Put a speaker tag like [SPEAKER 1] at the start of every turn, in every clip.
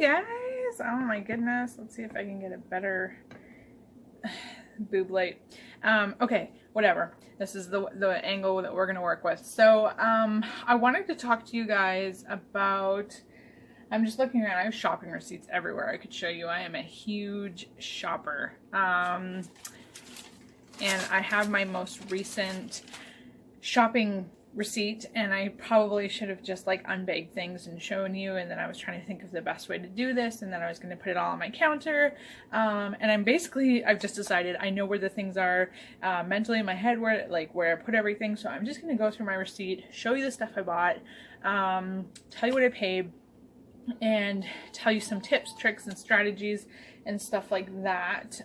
[SPEAKER 1] guys! Oh my goodness. Let's see if I can get a better boob light. Okay, whatever. This is the angle that we're gonna work with. So I wanted to talk to you guys about, I'm just looking around. I have shopping receipts everywhere I could show you. I am a huge shopper. And I have my most recent shopping receipt, and I probably should have just like unbagged things and shown you, and then I was trying to think of the best way to do this, and then I was going to put it all on my counter, and I've just decided I know where the things are mentally in my head, where I put everything. So I'm just going to go through my receipt, show you the stuff I bought, tell you what I paid, and tell you some tips, tricks, and strategies and stuff like that.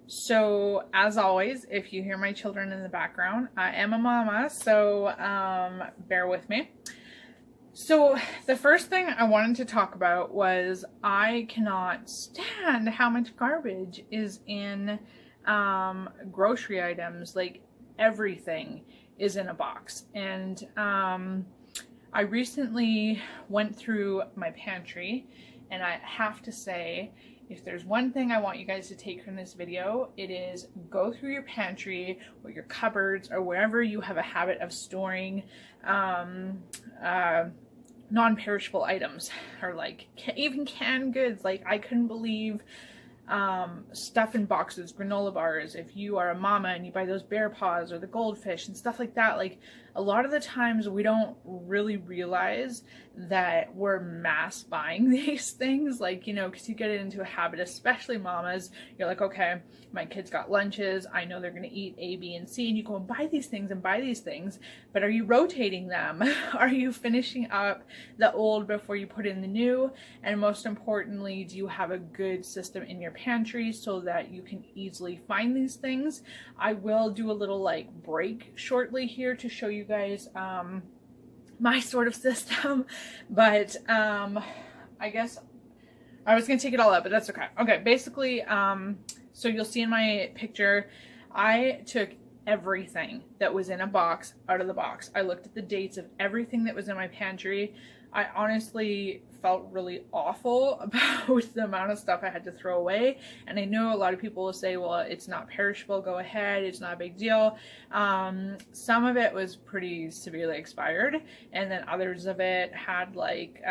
[SPEAKER 1] So as always, if you hear my children in the background, I am a mama, so bear with me. So the first thing I wanted to talk about was I cannot stand how much garbage is in grocery items. Like, everything is in a box. And I recently went through my pantry, and I have to say, if there's one thing I want you guys to take from this video, it is go through your pantry or your cupboards or wherever you have a habit of storing non-perishable items, or like even canned goods. Like, I couldn't believe stuff in boxes, granola bars. If you are a mama and you buy those bear paws or the goldfish and stuff like that, like, a lot of the times we don't really realize that we're mass buying these things, like, you know, because you get into a habit, especially mamas. You're like, okay, my kids got lunches, I know they're going to eat A, B, and C, and you go and buy these things and buy these things, but are you rotating them? Are you finishing up the old before you put in the new? And most importantly, do you have a good system in your pantry so that you can easily find these things? I will do a little like break shortly here to show you guys my sort of system, but I guess I was gonna take it all out, but that's okay. Okay, basically, so you'll see in my picture, I took everything that was in a box out of the box. I looked at the dates of everything that was in my pantry. I honestly felt really awful about the amount of stuff I had to throw away. And I know a lot of people will say, well, it's not perishable, go ahead, it's not a big deal. Some of it was pretty severely expired, and then others of it had like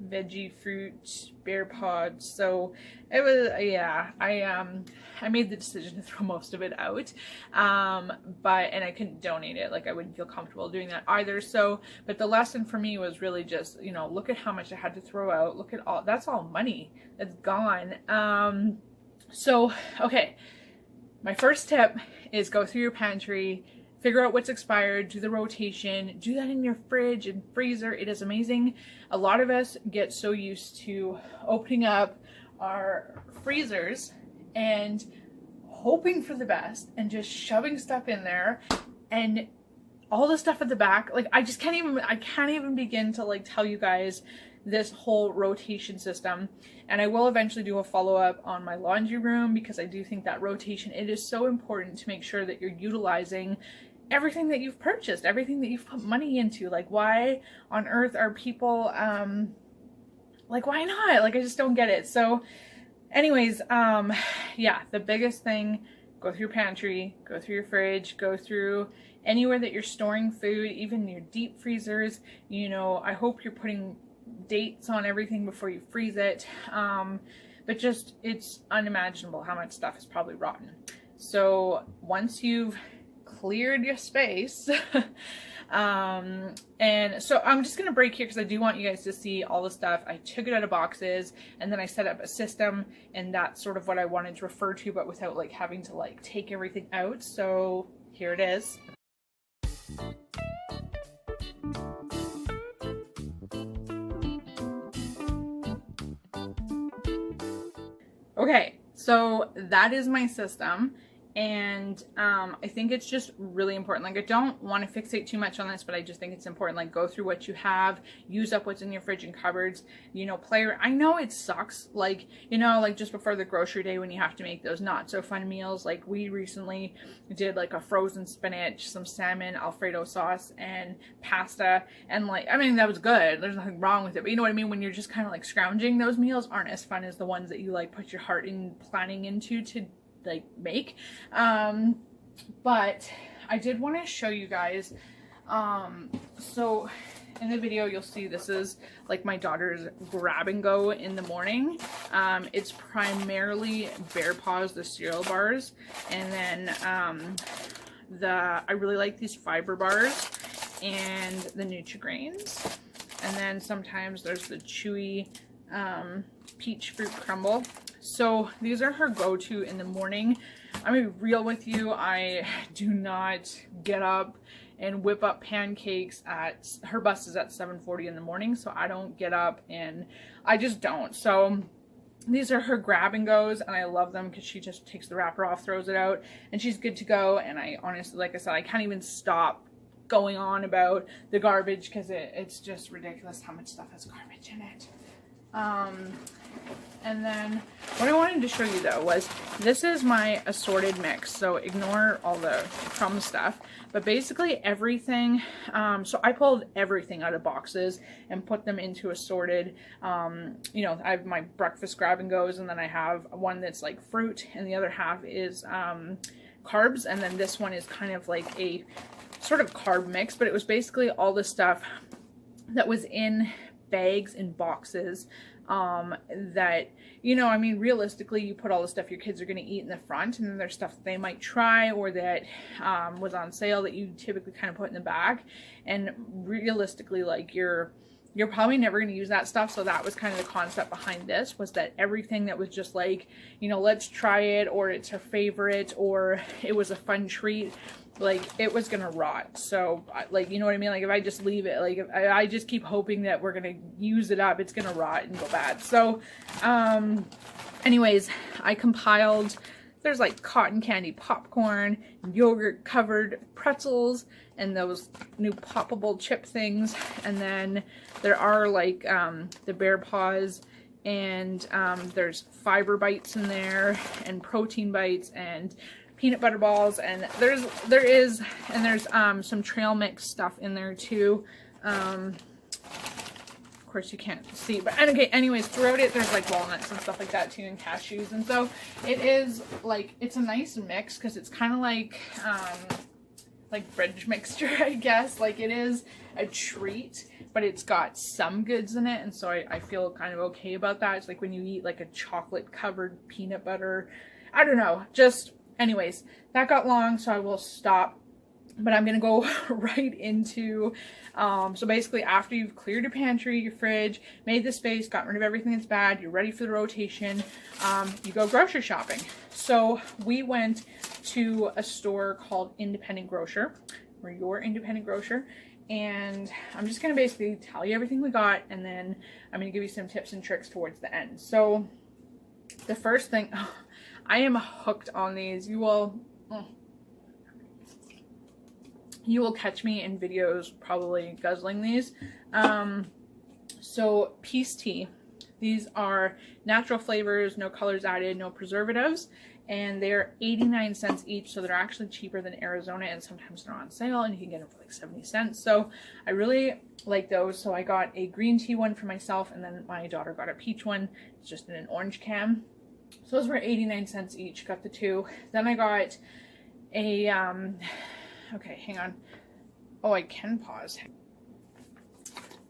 [SPEAKER 1] veggie fruit, bear pods. So it was, yeah, I made the decision to throw most of it out, and I couldn't donate it. Like, I wouldn't feel comfortable doing that either. So, but the lesson for me was really just, you know, look at how much I had to throw out. Look at all, that's all money that's gone. So, okay, my first tip is go through your pantry, figure out what's expired, do the rotation, do that in your fridge and freezer. It is amazing. A lot of us get so used to opening up our freezers and hoping for the best and just shoving stuff in there, and all the stuff at the back. Like, I can't even begin to like tell you guys this whole rotation system. And I will eventually do a follow-up on my laundry room, because I do think that rotation, it is so important to make sure that you're utilizing everything that you've purchased, everything that you've put money into. Like, why on earth are people like, why not? Like, I just don't get it. So anyways, yeah, the biggest thing, go through your pantry, go through your fridge, go through anywhere that you're storing food, even your deep freezers. You know, I hope you're putting dates on everything before you freeze it. But just, it's unimaginable how much stuff is probably rotten. So once you've cleared your space, and so I'm just gonna break here because I do want you guys to see all the stuff. I took it out of boxes, and then I set up a system, and that's sort of what I wanted to refer to, but without like having to like take everything out. So here it is. Okay, so that is my system, And I think it's just really important. Like, I don't want to fixate too much on this, but I just think it's important. Like, go through what you have, use up what's in your fridge and cupboards, you know, I know it sucks, like, you know, like just before the grocery day when you have to make those not so fun meals. Like, we recently did like a frozen spinach, some salmon, Alfredo sauce, and pasta. And like, I mean, that was good. There's nothing wrong with it. But you know what I mean? When you're just kind of like scrounging, those meals aren't as fun as the ones that you like put your heart in planning into to like make. But I did want to show you guys, so in the video you'll see this is like my daughter's grab and go in the morning. It's primarily Bear Paws, the cereal bars, and then I really like these fiber bars and the Nutri-Grains, and then sometimes there's the chewy peach fruit crumble. So these are her go-to in the morning. I'm gonna be real with you, I do not get up and whip up pancakes her bus is at 7:40 in the morning, so I don't get up, and I just don't. So these are her grab and goes, and I love them because she just takes the wrapper off, throws it out, and she's good to go. And I honestly, like I said, I can't even stop going on about the garbage because it's just ridiculous how much stuff has garbage in it. And then what I wanted to show you though was, this is my assorted mix, so ignore all the crumb stuff, but basically everything, so I pulled everything out of boxes and put them into assorted, you know, I have my breakfast grab and goes, and then I have one that's like fruit, and the other half is carbs, and then this one is kind of like a sort of carb mix. But it was basically all the stuff that was in bags and boxes, that, you know, I mean, realistically, you put all the stuff your kids are going to eat in the front, and then there's stuff that they might try or that was on sale that you typically kind of put in the back. And realistically, like, you're probably never going to use that stuff. So that was kind of the concept behind this, was that everything that was just like, you know, let's try it, or it's her favorite, or it was a fun treat, like, it was gonna rot. So, like, you know what I mean? Like, if I just leave it, like, if I just keep hoping that we're gonna use it up, it's gonna rot and go bad. So, anyways, I compiled, there's like cotton candy popcorn, yogurt covered pretzels, and those new poppable chip things. And then there are like the Bear Paws, and there's fiber bites in there, and protein bites, and peanut butter balls, and there's some trail mix stuff in there too. Of course you can't see, but okay, anyways, throughout it there's like walnuts and stuff like that too, and cashews. And so it is like, it's a nice mix because it's kind of like bridge mixture, I guess. Like, it is a treat, but it's got some goods in it, and so I feel kind of okay about that. It's like when you eat like a chocolate covered peanut butter, I don't know, just anyways, that got long, so I will stop. But I'm gonna go right into, so basically after you've cleared your pantry, your fridge, made the space, got rid of everything that's bad, you're ready for the rotation, you go grocery shopping. So we went to a store called Independent Grocer, or Your Independent Grocer, and I'm just gonna basically tell you everything we got, and then I'm gonna give you some tips and tricks towards the end. So the first thing, I am hooked on these. You will catch me in videos probably guzzling these. So Peace Tea. These are natural flavors, no colors added, no preservatives, and they're 89 cents each, so they're actually cheaper than Arizona, and sometimes they're on sale and you can get them for like 70 cents. So I really like those. So I got a green tea one for myself, and then my daughter got a peach one. It's just in an orange can. So those were 89 cents each, got the two. Then I got a, okay, hang on. Oh, I can pause.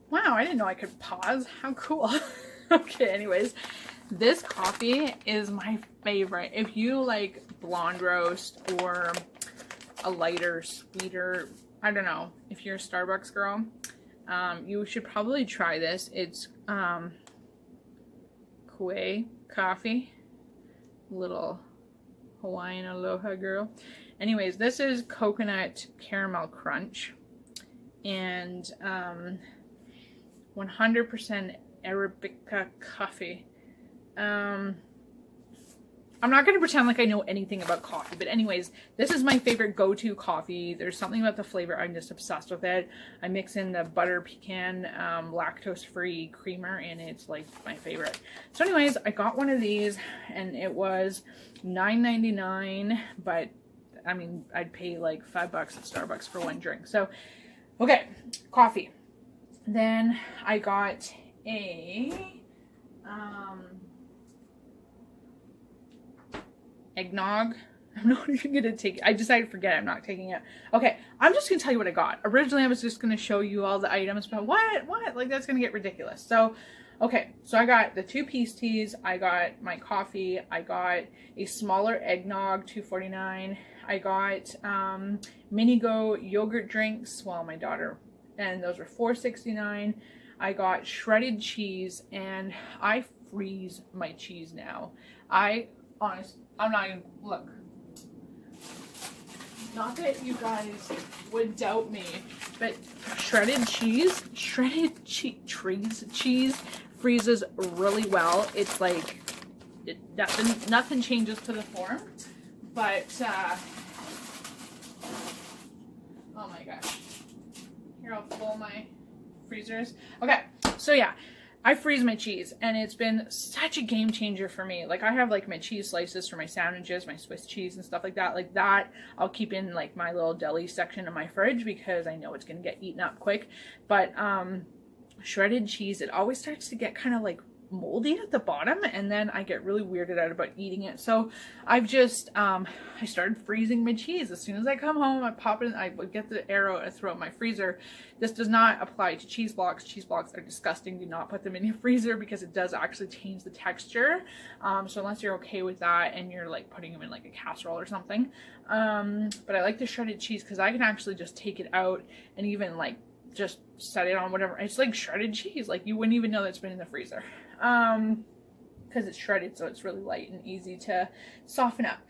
[SPEAKER 1] Wow, I didn't know I could pause. How cool. Okay, anyways, this coffee is my favorite. If you like blonde roast or a lighter, sweeter, I don't know, if you're a Starbucks girl, you should probably try this. It's Kue coffee. Little Hawaiian aloha girl. Anyways, this is coconut caramel crunch, and 100% Arabica coffee. I'm not going to pretend like I know anything about coffee, but anyways, this is my favorite go-to coffee. There's something about the flavor. I'm just obsessed with it. I mix in the butter pecan lactose-free creamer, and it's like my favorite. So anyways, I got one of these, and it was $9.99, but I mean, I'd pay like $5 at Starbucks for one drink. So, okay, coffee. Then I got a eggnog. I'm not even gonna take it. I decided to forget. I'm not taking it. Okay, I'm just gonna tell you what I got. Originally, I was just gonna show you all the items, but what? Like, that's gonna get ridiculous. So, okay, so I got the 2-piece teas. I got my coffee. I got a smaller eggnog, $2.49. I got Mini-Go yogurt drinks. Well, my daughter, and those were $4.69. I got shredded cheese, and I freeze my cheese now. I'm not even, look. Not that you guys would doubt me, but shredded cheese freezes really well. It's like, nothing changes to the form, but, oh my gosh. Here, I'll pull my freezers. Okay, so yeah, I freeze my cheese, and it's been such a game changer for me. Like, I have like my cheese slices for my sandwiches, my Swiss cheese and stuff like that. Like that, I'll keep in like my little deli section of my fridge because I know it's gonna get eaten up quick. But shredded cheese, it always starts to get kind of like moldy at the bottom, and then I get really weirded out about eating it. So I've just I started freezing my cheese. As soon as I come home, I pop it in, I get the arrow and throw it in my freezer. This does not apply to cheese blocks. Cheese blocks are disgusting. Do not put them in your freezer because it does actually change the texture. So unless you're okay with that and you're like putting them in like a casserole or something. But I like the shredded cheese because I can actually just take it out and even like just set it on whatever. It's like shredded cheese. Like, you wouldn't even know that's been in the freezer. Because it's shredded, so it's really light and easy to soften up.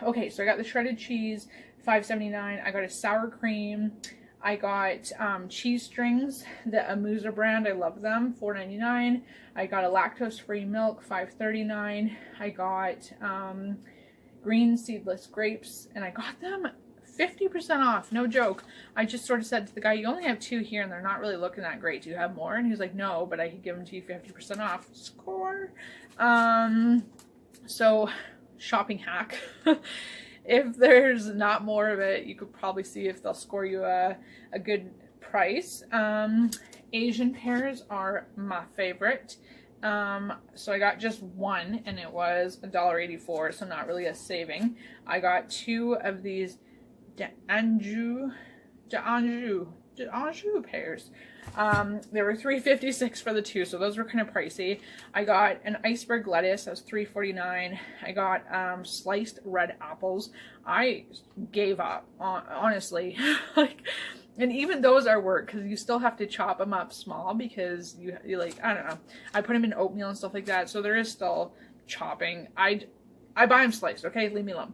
[SPEAKER 1] Okay, so I got the shredded cheese, $5.79. I got a sour cream. I got cheese strings, the Amusa brand. I love them, $4.99. I got a lactose-free milk, $5.39. I got green seedless grapes, and I got them 50% off, no joke. I just sort of said to the guy, you only have 2 here and they're not really looking that great. Do you have more? And he was like, no, but I could give them to you 50% off. Score. So shopping hack. If there's not more of it, you could probably see if they'll score you a good price. Asian pears are my favorite. So I got just one, and it was $1.84, so not really a saving. I got 2 of these D'Anjou pears. They were $3.56 for the 2, so those were kind of pricey. I got an iceberg lettuce, that was $3.49. I got sliced red apples. I gave up, honestly. Like, and even those are work because you still have to chop them up small because you like, I don't know. I put them in oatmeal and stuff like that, so there is still chopping. I buy them sliced, okay? Leave me alone.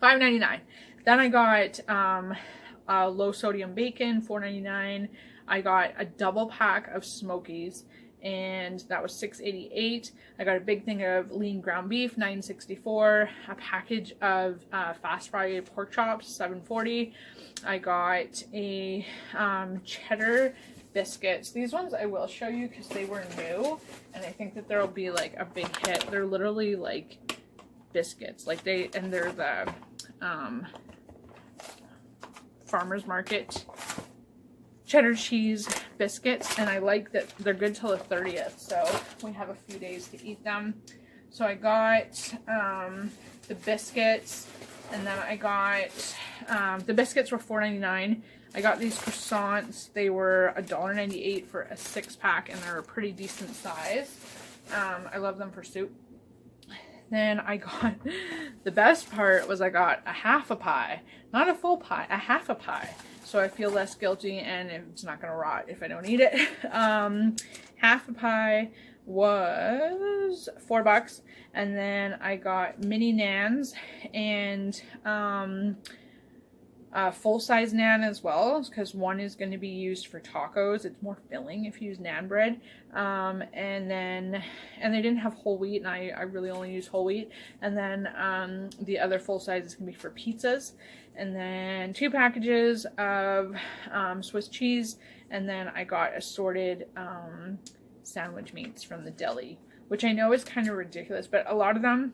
[SPEAKER 1] $5.99. Then I got low sodium bacon, $4.99. I got a double pack of Smokies, and that was $6.88. I got a big thing of lean ground beef, $9.64. A package of fast fried pork chops, $7.40. I got a cheddar biscuits. These ones I will show you because they were new, and I think that there'll be like a big hit. They're literally like biscuits, like they're the farmer's market cheddar cheese biscuits, and I like that they're good till the 30th, so we have a few days to eat them. So I got the biscuits, and then I got the biscuits were $4.99. I got these croissants. They were $1.98 for a 6-pack, and they're a pretty decent size. I love them for soup. Then I got, the best part was I got a half a pie, not a full pie, a half a pie. So I feel less guilty, and it's not gonna rot if I don't eat it. Half a pie was $4, and then I got mini naans and full-size naan as well, because one is going to be used for tacos. It's more filling if you use naan bread. And they didn't have whole wheat, and I really only use whole wheat. And then the other full size is going to be for pizzas. And then 2 packages of Swiss cheese. And then I got assorted sandwich meats from the deli, which I know is kind of ridiculous, but a lot of them,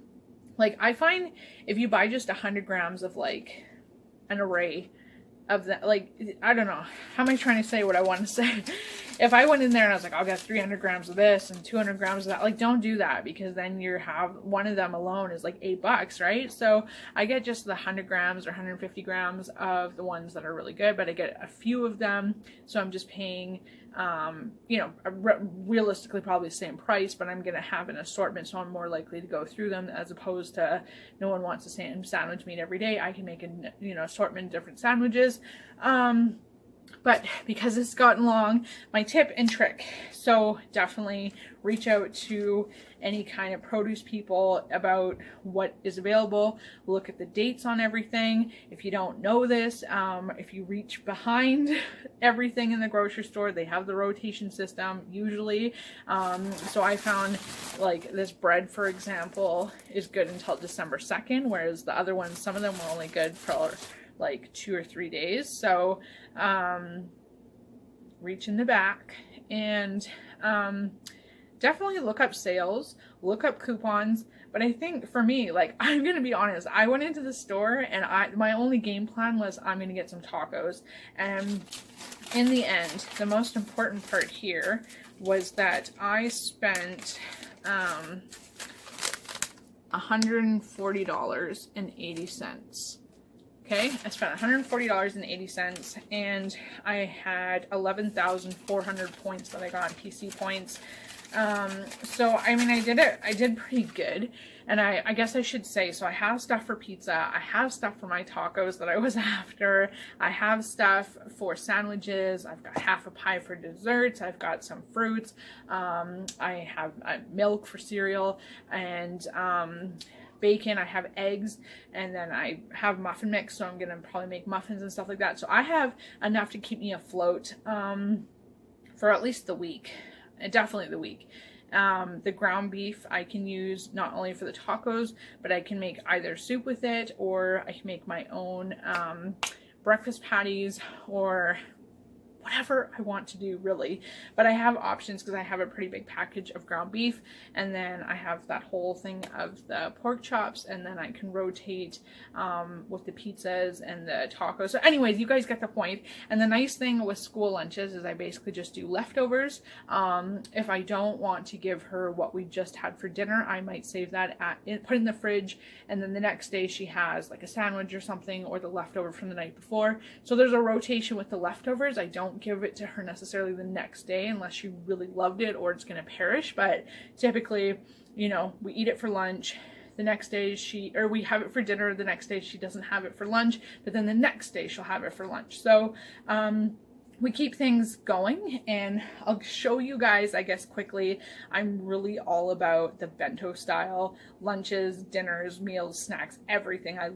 [SPEAKER 1] like, I find if you buy just 100 grams of like an array of that, like, I don't know, how am I trying to say what I want to say? If I went in there and I was like, I'll get 300 grams of this and 200 grams of that, like, don't do that, because then you have one of them alone is like $8, right? So I get just the 100 grams or 150 grams of the ones that are really good, but I get a few of them, so I'm just paying you know, realistically probably the same price, but I'm gonna have an assortment, so I'm more likely to go through them, as opposed to no one wants the same sandwich meat every day. I can make an, you know, assortment of different sandwiches. But because it's gotten long, my tip and trick. So definitely reach out to any kind of produce people about what is available. Look at the dates on everything. If you don't know this, if you reach behind everything in the grocery store, they have the rotation system usually. So I found like this bread, for example, is good until December 2nd, whereas the other ones, some of them were only good for like 2 or 3 days. So reach in the back and definitely look up sales, look up coupons. But I think for me, like, I'm gonna be honest, I went into the store and my only game plan was I'm gonna get some tacos. And in the end, the most important part here was that I spent $140.80. Okay, I spent $140.80 and I had 11,400 points that I got on PC points. So I mean, I did pretty good. And I guess I should say, so I have stuff for pizza, I have stuff for my tacos that I was after, I have stuff for sandwiches, I've got half a pie for desserts, I've got some fruits, I have milk for cereal, and bacon, I have eggs, and then I have muffin mix, so I'm gonna probably make muffins and stuff like that. So I have enough to keep me afloat for at least the week, definitely the week. The ground beef I can use not only for the tacos, but I can make either soup with it, or I can make my own breakfast patties, or whatever I want to do, really. But I have options because I have a pretty big package of ground beef, and then I have that whole thing of the pork chops, and then I can rotate with the pizzas and the tacos. So anyways, you guys get the point. And the nice thing with school lunches is I basically just do leftovers. If I don't want to give her what we just had for dinner, I might save that, put it in the fridge, and then the next day she has like a sandwich or something, or the leftover from the night before. So there's a rotation with the leftovers. I don't give it to her necessarily the next day unless she really loved it or it's going to perish. But typically, you know, we eat it for lunch. The next day we have it for dinner. The next day she doesn't have it for lunch, but then the next day she'll have it for lunch. So we keep things going, and I'll show you guys, I guess, quickly. I'm really all about the bento style lunches, dinners, meals, snacks, everything. I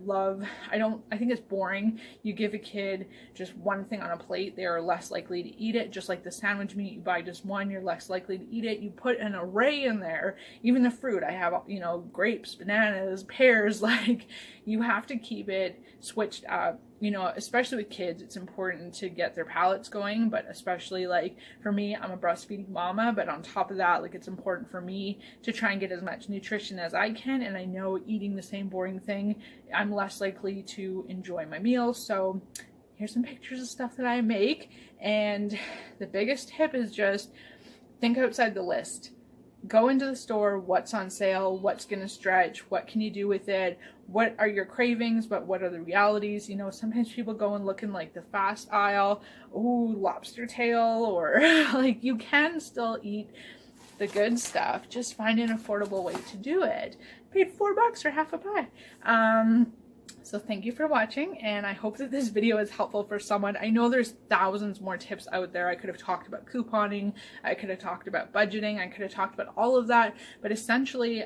[SPEAKER 1] think it's boring. You give a kid just one thing on a plate, they are less likely to eat it. Just like the sandwich meat, you buy just one, you're less likely to eat it. You put an array in there, even the fruit. I have, you know, grapes, bananas, pears, like, you have to keep it switched up. You know, especially with kids, it's important to get their palates going, but especially, like, for me, I'm a breastfeeding mama, but on top of that, like, it's important for me to try and get as much nutrition as I can, and I know eating the same boring thing, I'm less likely to enjoy my meals. So here's some pictures of stuff that I make, and the biggest tip is just think outside the list. Go into the store, what's on sale, what's gonna stretch, what can you do with it, what are your cravings, but what are the realities? You know, sometimes people go and look in like the fast aisle, ooh, lobster tail, or like, you can still eat the good stuff, just find an affordable way to do it. Paid $4 for half a pie. So thank you for watching, and I hope that this video is helpful for someone. I know there's thousands more tips out there. I could have talked about couponing, I could have talked about budgeting, I could have talked about all of that, but essentially,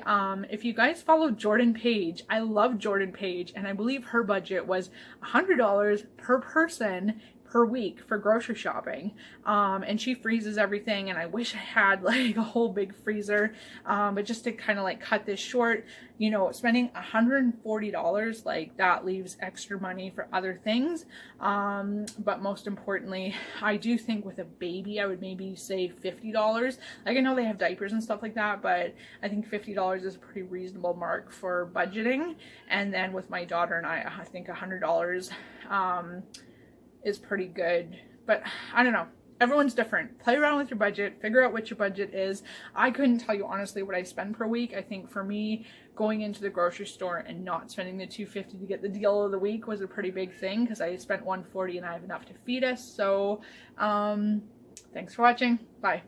[SPEAKER 1] if you guys follow Jordan Page, I love Jordan Page, and I believe her budget was $100 per person per week for grocery shopping, and she freezes everything, and I wish I had like a whole big freezer, but just to kind of like cut this short, you know, spending $140, like that leaves extra money for other things, but most importantly, I do think with a baby I would maybe save $50. Like, I know they have diapers and stuff like that, but I think $50 is a pretty reasonable mark for budgeting. And then with my daughter and I think $100 is pretty good, but I don't know. Everyone's different. Play around with your budget, figure out what your budget is. I couldn't tell you honestly what I spend per week. I think for me, going into the grocery store and not spending the $2.50 to get the deal of the week was a pretty big thing, because I spent $140 and I have enough to feed us. So thanks for watching. Bye.